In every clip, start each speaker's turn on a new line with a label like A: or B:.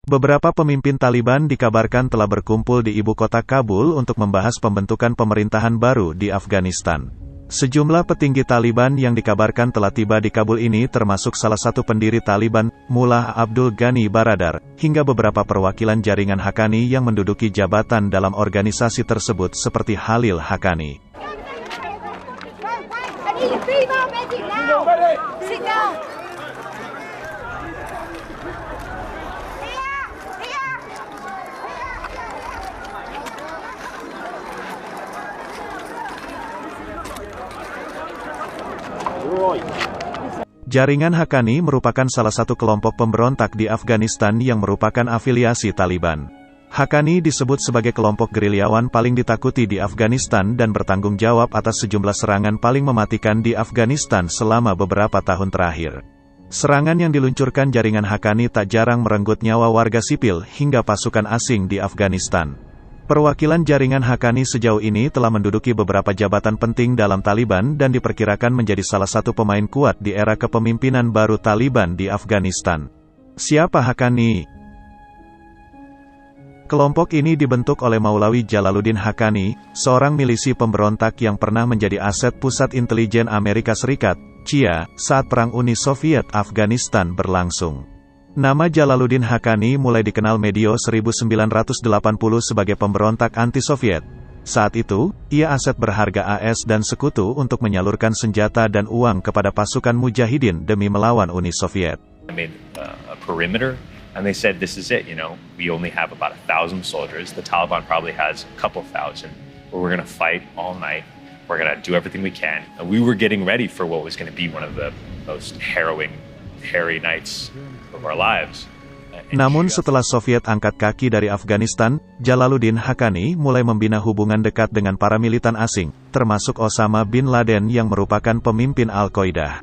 A: Beberapa pemimpin Taliban dikabarkan telah berkumpul di ibu kota Kabul untuk membahas pembentukan pemerintahan baru di Afghanistan. Sejumlah petinggi Taliban yang dikabarkan telah tiba di Kabul ini termasuk salah satu pendiri Taliban, Mullah Abdul Ghani Baradar, hingga beberapa perwakilan jaringan Haqqani yang menduduki jabatan dalam organisasi tersebut seperti Khalil Haqqani. Jaringan Haqqani merupakan salah satu kelompok pemberontak di Afghanistan yang merupakan afiliasi Taliban. Haqqani disebut sebagai kelompok gerilyawan paling ditakuti di Afghanistan dan bertanggung jawab atas sejumlah serangan paling mematikan di Afghanistan selama beberapa tahun terakhir. Serangan yang diluncurkan jaringan Haqqani tak jarang merenggut nyawa warga sipil hingga pasukan asing di Afghanistan. Perwakilan jaringan Haqqani sejauh ini telah menduduki beberapa jabatan penting dalam Taliban dan diperkirakan menjadi salah satu pemain kuat di era kepemimpinan baru Taliban di Afghanistan. Siapa Haqqani? Kelompok ini dibentuk oleh Maulawi Jalaluddin Haqqani, seorang milisi pemberontak yang pernah menjadi aset Pusat Intelijen Amerika Serikat, CIA, saat Perang Uni Soviet Afghanistan berlangsung. Nama Jalaluddin Haqqani mulai dikenal medio 1980 sebagai pemberontak anti-Soviet. Saat itu, ia aset berharga AS dan sekutu untuk menyalurkan senjata dan uang kepada pasukan mujahidin demi melawan Uni Soviet.
B: And they said, this is it, we only have about 1,000 soldiers. The Taliban probably has a couple thousand, but we're going to fight all night. We're going to do everything we can. And we were getting ready for what was going to be one of the most harrowing, hairy nights of our lives.
A: Namun setelah Soviet angkat kaki dari Afghanistan, Jalaluddin Haqqani mulai membina hubungan dekat dengan para militan asing, termasuk Osama bin Laden yang merupakan pemimpin Al-Qaeda.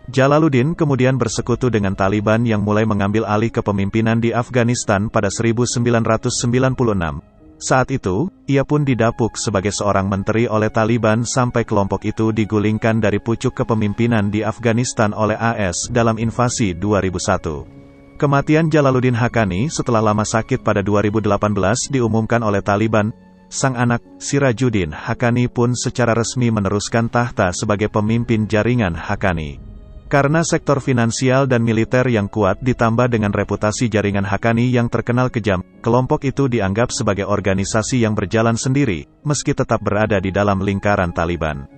A: Jalaluddin kemudian bersekutu dengan Taliban yang mulai mengambil alih kepemimpinan di Afghanistan pada 1996. Saat itu, ia pun didapuk sebagai seorang menteri oleh Taliban sampai kelompok itu digulingkan dari pucuk kepemimpinan di Afghanistan oleh AS dalam invasi 2001. Kematian Jalaluddin Haqqani setelah lama sakit pada 2018 diumumkan oleh Taliban. Sang anak, Sirajuddin Haqqani pun secara resmi meneruskan tahta sebagai pemimpin jaringan Haqqani. Karena sektor finansial dan militer yang kuat ditambah dengan reputasi jaringan Haqqani yang terkenal kejam, kelompok itu dianggap sebagai organisasi yang berjalan sendiri, meski tetap berada di dalam lingkaran Taliban.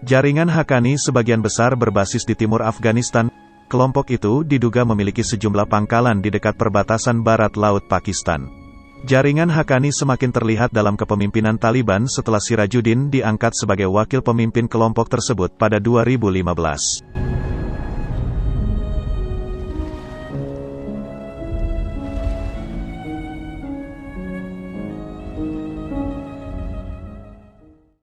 A: Jaringan Haqqani sebagian besar berbasis di timur Afghanistan. Kelompok itu diduga memiliki sejumlah pangkalan di dekat perbatasan barat laut Pakistan. Jaringan Haqqani semakin terlihat dalam kepemimpinan Taliban setelah Sirajuddin diangkat sebagai wakil pemimpin kelompok tersebut pada 2015.